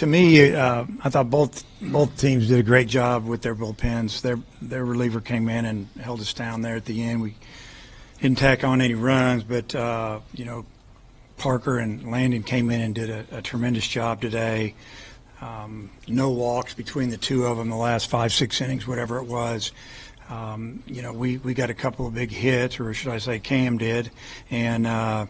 To me, I thought both teams did a great job with their bullpens. Their reliever came in and held us down there at the end. We didn't tack on any runs, but Parker and Landon came in and did a tremendous job today. No walks between the two of them the last 5-6 innings, whatever it was. We got a couple of big hits, or should I say Cam did, and that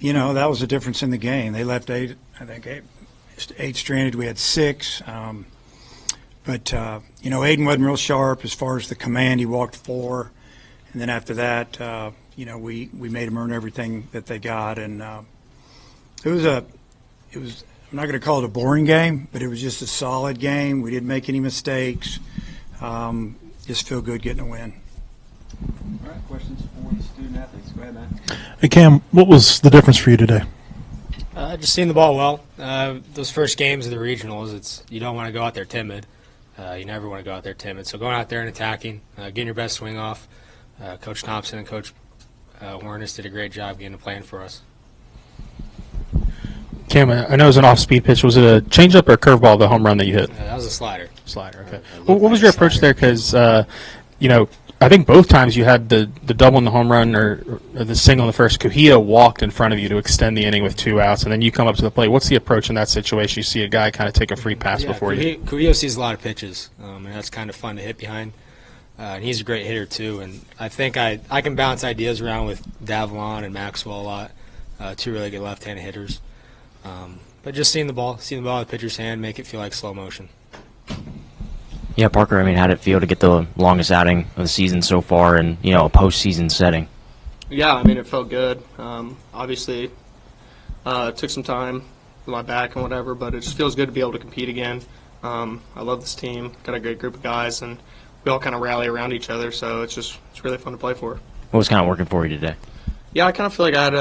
was the difference in the game. They left eight stranded. We had 6. But Aiden wasn't real sharp as far as the command. He walked 4. And then after that, we made them earn everything that they got. And it was I'm not going to call it a boring game, but it was just a solid game. We didn't make any mistakes. Just feel good getting a win. All right, questions for the student athletes. Go ahead, Matt. Hey, Cam, what was the difference for you today? Just seeing the ball well. Those first games of the regionals, you don't want to go out there timid. You never want to go out there timid. So going out there and attacking, getting your best swing off. Coach Thompson and Coach Warnes did a great job getting a plan for us. Cam, I know it was an off-speed pitch. Was it a changeup or a curveball, the home run that you hit? That was a slider. Slider, okay. What was your approach there? Because, I think both times you had the double in the home run or the single in the first. Kozeal walked in front of you to extend the inning with 2 outs, and then you come up to the plate. What's the approach in that situation? You see a guy kind of take a free pass before you. Kozeal sees a lot of pitches, and that's kind of fun to hit behind. And he's a great hitter, too. And I think I can bounce ideas around with Davlon and Maxwell a lot, 2 really good left-handed hitters. But just seeing the ball in the pitcher's hand, make it feel like slow motion. Yeah, Parker, how did it feel to get the longest outing of the season so far in, a postseason setting? Yeah, it felt good. Obviously, it took some time with my back and whatever, but it just feels good to be able to compete again. I love this team, got a great group of guys, and we all kind of rally around each other, so it's really fun to play for. What was kind of working for you today? Yeah, I kind of feel like I had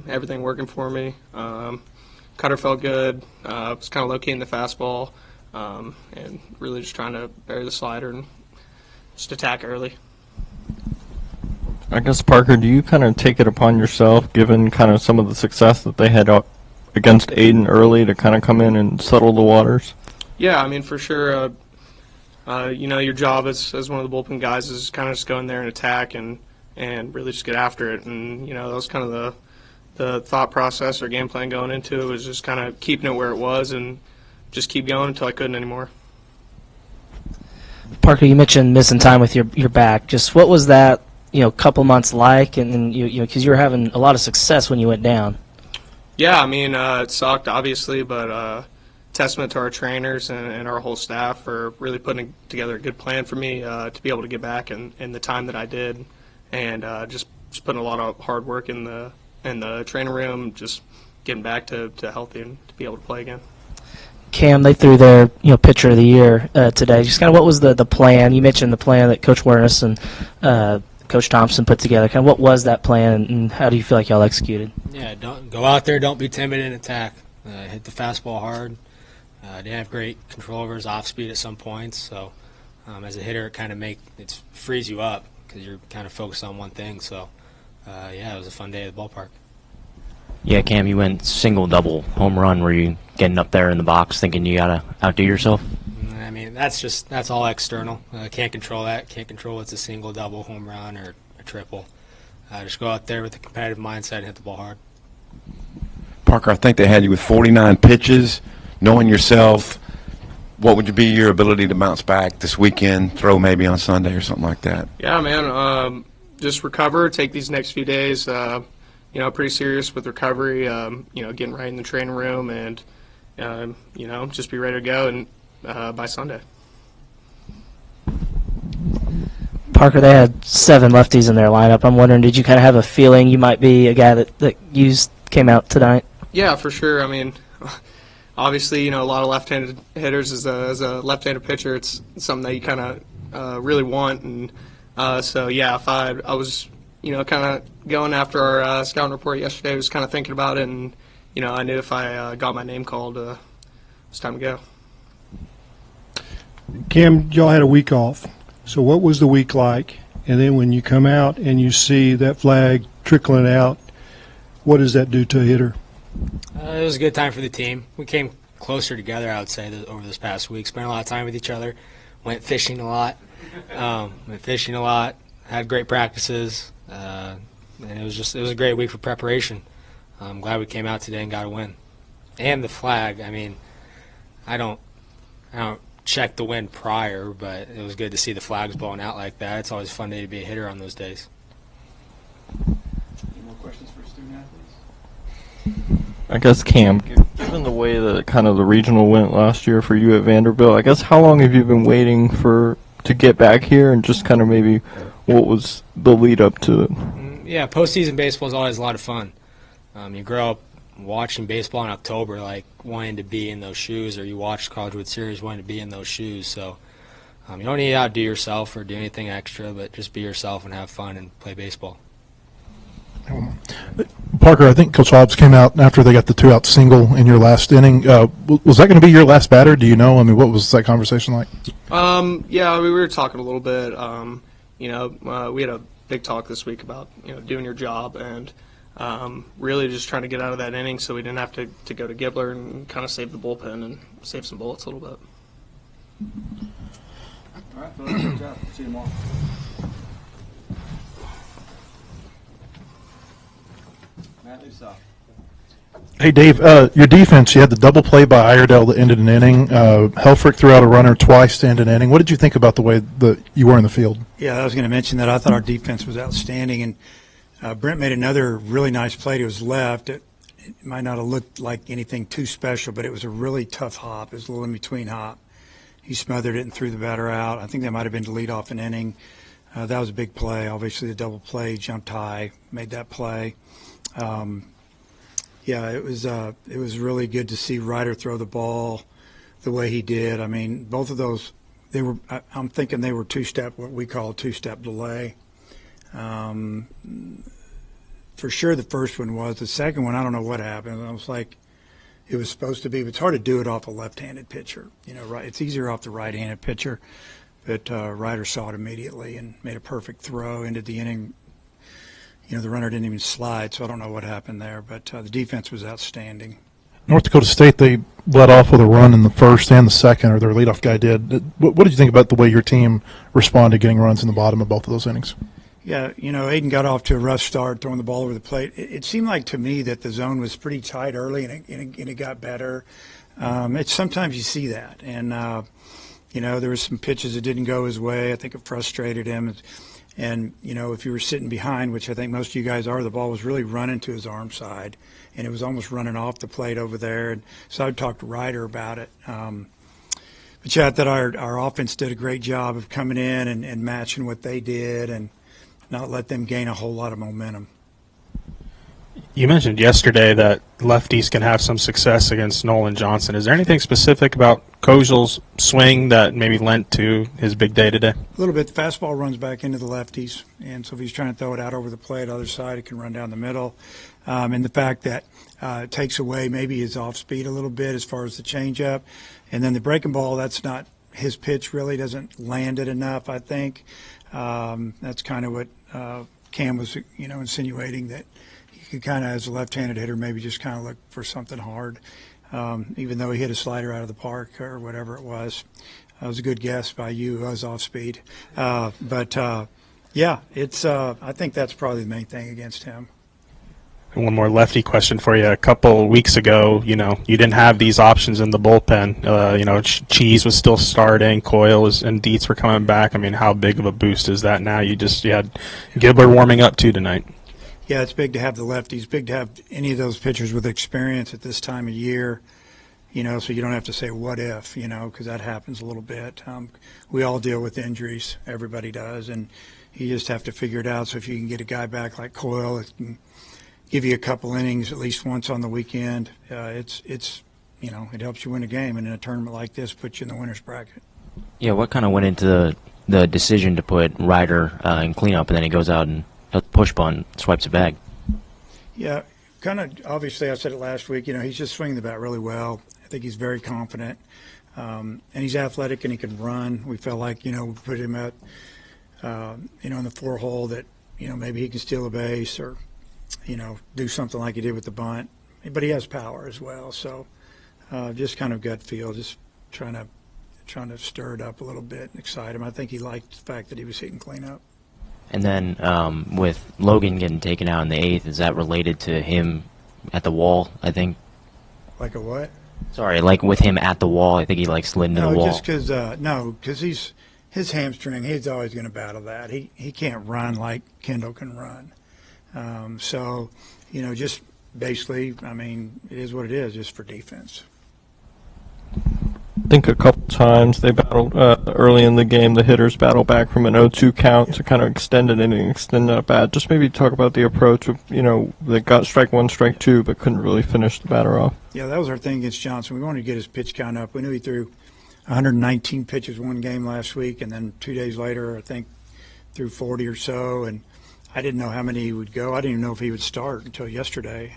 everything working for me. Cutter felt good. Was kind of low-key in the fastball. And really just trying to bury the slider and just attack early. I guess, Parker, do you kind of take it upon yourself, given kind of some of the success that they had against Aiden early, to kind of come in and settle the waters? Yeah, for sure. Your job as one of the bullpen guys is kind of just go in there and attack and really just get after it. And, that was kind of the thought process or game plan going into it, was just kind of keeping it where it was and just keep going until I couldn't anymore. Parker, you mentioned missing time with your back. Just what was that, couple months like? And then because you were having a lot of success when you went down. Yeah, it sucked obviously, but testament to our trainers and our whole staff for really putting together a good plan for me to be able to get back in the time that I did, and just putting a lot of hard work in the training room, just getting back to healthy and to be able to play again. Cam, they threw their pitcher of the year today. Just kind of what was the plan? You mentioned the plan that Coach Warnes and Coach Thompson put together. Kind of what was that plan, and how do you feel like y'all executed? Yeah, don't go out there, don't be timid in attack. Hit the fastball hard. Didn't have great control over his off speed at some points. So as a hitter, it frees you up because you're kind of focused on one thing. So it was a fun day at the ballpark. Yeah, Cam, you went single, double, home run. Were you getting up there in the box thinking you got to outdo yourself? That's all external. Can't control that. Can't control it's a single, double, home run, or a triple. Just go out there with a competitive mindset and hit the ball hard. Parker, I think they had you with 49 pitches. Knowing yourself, what would be your ability to bounce back this weekend, throw maybe on Sunday or something like that? Yeah, man, just recover, take these next few days, pretty serious with recovery, getting right in the training room and, just be ready to go and by Sunday. Parker, they had 7 lefties in their lineup. I'm wondering, did you kind of have a feeling you might be a guy that came out tonight? Yeah, for sure. Obviously, a lot of left-handed hitters as a left-handed pitcher, it's something that you kind of really want. And if I was, kind of going after our scouting report yesterday, I was kind of thinking about it, and, I knew if I got my name called, it was time to go. Cam, y'all had a week off. So what was the week like? And then when you come out and you see that flag trickling out, what does that do to a hitter? It was a good time for the team. We came closer together, I would say, over this past week. Spent a lot of time with each other. Went fishing a lot. Had great practices. And it was a great week for preparation. I'm glad we came out today and got a win. And the flag, I mean, I don't check the wind prior, but it was good to see the flags blowing out like that. It's always a fun day to be a hitter on those days. Any more questions for student athletes? I guess, Cam, given the way that kind of the regional went last year for you at Vanderbilt, I guess how long have you been waiting to get back here, and just kind of maybe what was the lead up to it? Yeah, postseason baseball is always a lot of fun. You grow up watching baseball in October, like wanting to be in those shoes, or you watch College World Series wanting to be in those shoes. So you don't need to outdo yourself or do anything extra, but just be yourself and have fun and play baseball. Parker, I think Coach Hobbs came out after they got the 2-out single in your last inning. Was that going to be your last batter? Do you know? I mean, what was that conversation like? Yeah, we were talking a little bit. We had a big talk this week about doing your job and really just trying to get out of that inning so we didn't have to go to Gibbler and kind of save the bullpen and save some bullets a little bit. All right, Philip, good job. See you tomorrow. Matt, leads off. Hey, Dave, your defense, you had the double play by Iredell that ended an inning. Helfrich threw out a runner twice to end an inning. What did you think about the way that you were in the field? Yeah, I was going to mention that. I thought our defense was outstanding, and Brent made another really nice play to his left. It might not have looked like anything too special, but it was a really tough hop. It was a little in-between hop. He smothered it and threw the batter out. I think that might have been to lead off an inning. That was a big play. Obviously, the double play, jumped high, made that play. Yeah, it was really good to see Ryder throw the ball the way he did. I mean, both of those, I'm thinking they were two-step, what we call a two-step delay. For sure the first one was. The second one, I don't know what happened. I was like, it was supposed to be, but it's hard to do it off a left-handed pitcher. Right? It's easier off the right-handed pitcher. But Ryder saw it immediately and made a perfect throw into the inning. The runner didn't even slide, so I don't know what happened there. But the defense was outstanding. North Dakota State, they led off with a run in the first and the second, or their leadoff guy did. What did you think about the way your team responded getting runs in the bottom of both of those innings? Yeah, Aiden got off to a rough start throwing the ball over the plate. It seemed like to me that the zone was pretty tight early, and it got better. Sometimes you see that. And, there were some pitches that didn't go his way. I think it frustrated him. And, if you were sitting behind, which I think most of you guys are, the ball was really running to his arm side, and it was almost running off the plate over there. And so I would talk to Ryder about it. But, yeah, I thought our offense did a great job of coming in and matching what they did and not let them gain a whole lot of momentum. You mentioned yesterday that lefties can have some success against Nolan Johnson. Is there anything specific about Kozeal's swing that maybe lent to his big day today? A little bit. The fastball runs back into the lefties, and so if he's trying to throw it out over the plate, other side, it can run down the middle. And the fact that it takes away maybe his off speed a little bit as far as the changeup. And then the breaking ball, that's not his pitch, really doesn't land it enough, I think. That's kind of what Cam was, insinuating, that he could kind of, as a left-handed hitter, maybe just kind of look for something hard, even though he hit a slider out of the park or whatever it was. That was a good guess by you. I was off speed. Yeah, I think that's probably the main thing against him. One more lefty question for you. A couple weeks ago, you didn't have these options in the bullpen. Cheese was still starting, Coil and Dietz were coming back. I mean, how big of a boost is that now? You had Gibbler warming up too tonight. Yeah, it's big to have the lefties, big to have any of those pitchers with experience at this time of year, so you don't have to say what if, because that happens a little bit. We all deal with injuries, everybody does, and you just have to figure it out. So if you can get a guy back like Coil, it can give you a couple innings at least once on the weekend. It helps you win a game, and in a tournament like this, puts you in the winner's bracket. Yeah, what kind of went into the decision to put Ryder in cleanup, and then he goes out and push bunt, swipes a bag? Yeah, kind of. Obviously, I said it last week. He's just swinging the bat really well. I think he's very confident, and he's athletic and he can run. We felt like we put him at in the 4-hole that maybe he can steal a base or do something like he did with the bunt. But he has power as well. So just kind of gut feel, just trying to stir it up a little bit and excite him. I think he liked the fact that he was hitting cleanup. And then with Logan getting taken out in the 8th, is that related to him at the wall, I think? Like a what? Sorry, like with him at the wall, I think he like slid into the wall. Just because his hamstring, he's always going to battle that. He can't run like Kendall can run. So, just basically, it is what it is, just for defense. I think a couple times they battled early in the game. The hitters battled back from an 0-2 count to kind of extend it and extend it bat. Just maybe talk about the approach of, they got strike one, strike two, but couldn't really finish the batter off. Yeah, that was our thing against Johnson. We wanted to get his pitch count up. We knew he threw 119 pitches one game last week, and then 2 days later, I think, threw 40 or so. And I didn't know how many he would go. I didn't even know if he would start until yesterday.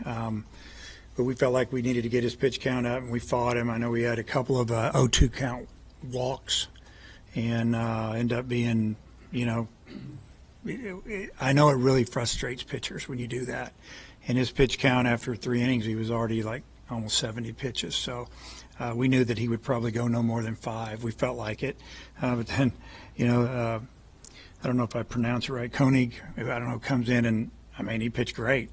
But we felt like we needed to get his pitch count up, and we fought him. I know we had a couple of 0-2 count walks, and end up being, I know it really frustrates pitchers when you do that. And his pitch count after 3 innings, he was already like almost 70 pitches. So we knew that he would probably go no more than 5. We felt like it. But then, I don't know if I pronounce it right, Koenig, comes in and, he pitched great.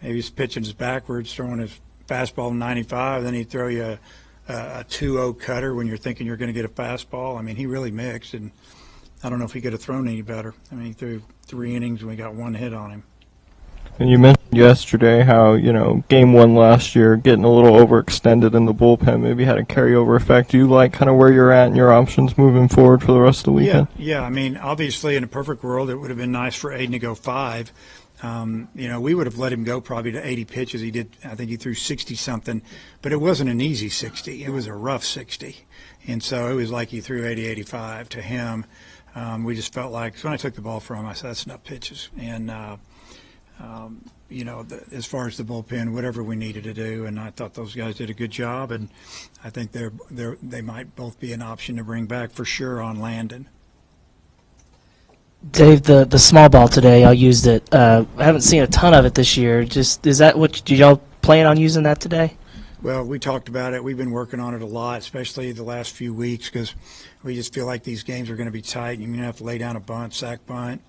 Maybe he's pitching his backwards, throwing his fastball 95, then he'd throw you a 2-0 cutter when you're thinking you're going to get a fastball. He really mixed, and I don't know if he could have thrown any better. He threw 3 innings and we got 1 hit on him. And you mentioned yesterday how, game 1 last year, getting a little overextended in the bullpen maybe had a carryover effect. Do you like kind of where you're at and your options moving forward for the rest of the weekend? Yeah. Obviously in a perfect world, it would have been nice for Aiden to go 5. We would have let him go probably to 80 pitches. He did, I think he threw 60-something, but it wasn't an easy 60. It was a rough 60. And so it was like he threw 80, 85 to him. We just felt like, so when I took the ball from him, I said, that's enough pitches. And, as far as the bullpen, whatever we needed to do, and I thought those guys did a good job, and I think they might both be an option to bring back for sure on Landon. Dave, the small ball today, y'all used it. I haven't seen a ton of it this year. Is that what did y'all plan on using that today? Well, we talked about it. We've been working on it a lot, especially the last few weeks, because we just feel like these games are going to be tight. You're going to have to lay down a bunt, sack bunt,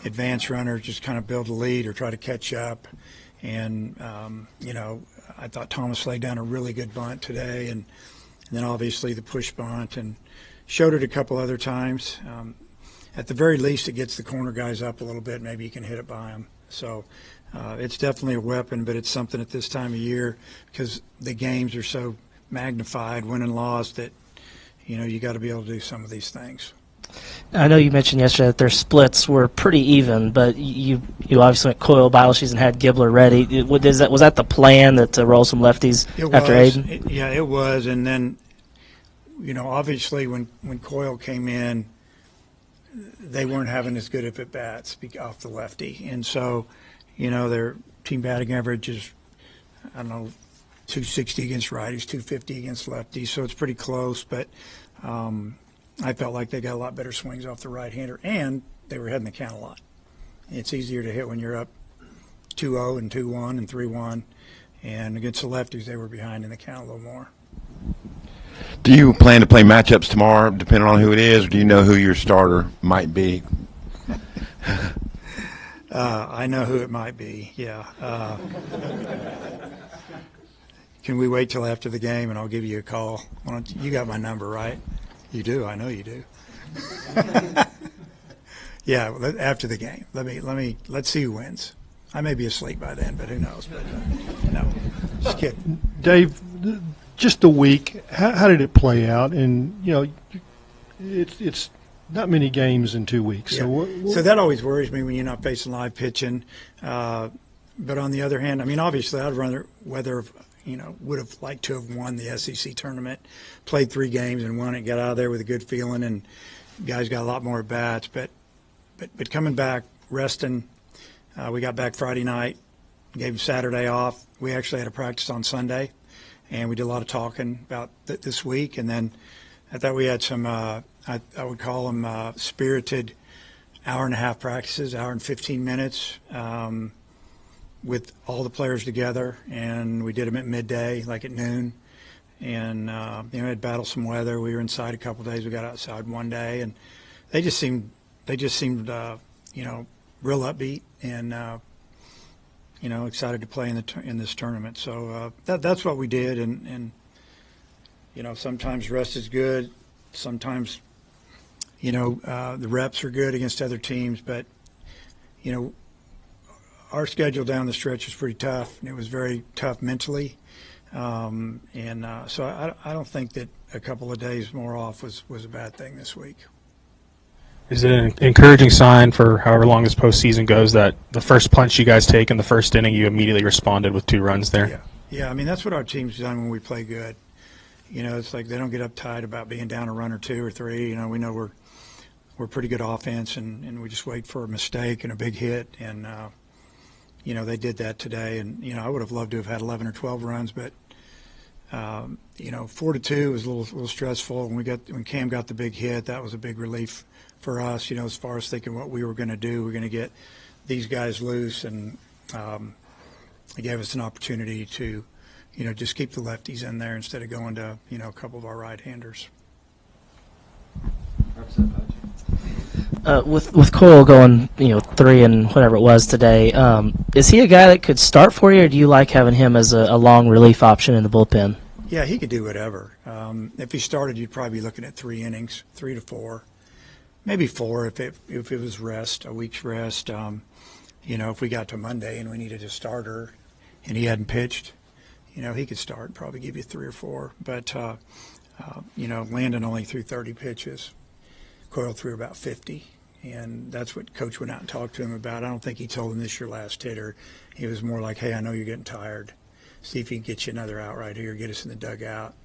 advance runner, just kind of build a lead or try to catch up. And I thought Thomas laid down a really good bunt today, and then obviously the push bunt, and showed it a couple other times. At the very least, it gets the corner guys up a little bit. Maybe you can hit it by them. So it's definitely a weapon, but it's something at this time of year because the games are so magnified, win and loss, that, you got to be able to do some of these things. I know you mentioned yesterday that their splits were pretty even, but you obviously went Coil, Bilesees, and had Gibbler ready. Was that the plan, to roll some lefties after Aiden? It was. And then, obviously when Coil came in, they weren't having as good of at-bats off the lefty. And so, their team batting average is, 260 against righties, 250 against lefties. So it's pretty close. But I felt like they got a lot better swings off the right-hander, and they were heading the count a lot. It's easier to hit when you're up 2-0 and 2-1 and 3-1. And against the lefties, they were behind in the count a little more. Do you plan to play matchups tomorrow, depending on who it is, or do you know who your starter might be? I know who it might be, yeah. Can we wait till after the game, and I'll give you a call? You got my number, right? You do. I know you do. Yeah, after the game. Let's see who wins. I may be asleep by then, but who knows? But no, just kidding. Dave, just a week. How did it play out? And it's not many games in 2 weeks. Yeah. So that always worries me when you're not facing live pitching. But on the other hand, obviously I'd rather would have liked to have won the SEC tournament, played 3 games and won it, got out of there with a good feeling, and guys got a lot more at bats. But coming back, resting, we got back Friday night, gave Saturday off. We actually had a practice on Sunday, and we did a lot of talking about this week. And then I thought we had some, I would call them spirited hour-and-a-half practices, hour and 15 minutes, with all the players together, and we did them at midday, like at noon. and had battled some weather. We were inside a couple days. We got outside one day, and they just seemed real upbeat and excited to play in this tournament. So that's what we did, and sometimes rest is good. Sometimes the reps are good against other teams, but our schedule down the stretch was pretty tough, and it was very tough mentally. So I don't think that a couple of days more off was a bad thing this week. Is it an encouraging sign for however long this postseason goes that the first punch you guys take in the first inning, you immediately responded with 2 runs there? Yeah. I mean, that's what our team's done when we play good. It's like they don't get uptight about being down a run or 2 or 3. We know we're pretty good offense, and we just wait for a mistake and a big hit, and they did that today. And I would have loved to have had 11 or 12 runs, but 4-2 was a little stressful. When Cam got the big hit, that was a big relief for us. As far as thinking what we were going to do, we're going to get these guys loose, and it gave us an opportunity to, just keep the lefties in there instead of going to, a couple of our right-handers. With Coil going, 3 and whatever it was today, is he a guy that could start for you, or do you like having him as a long relief option in the bullpen? Yeah, he could do whatever. If he started, you'd probably be looking at 3 innings, 3 to 4, maybe 4 if it was rest, a week's rest. If we got to Monday and we needed a starter and he hadn't pitched, he could start, probably give you 3 or 4. But Landon only threw 30 pitches. Coil threw about 50, and that's what Coach went out and talked to him about. I don't think he told him this is your last hitter. He was more like, hey, I know you're getting tired. See if he can get you another out right here, get us in the dugout.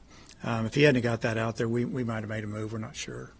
If he hadn't got that out there, we might have made a move. We're not sure.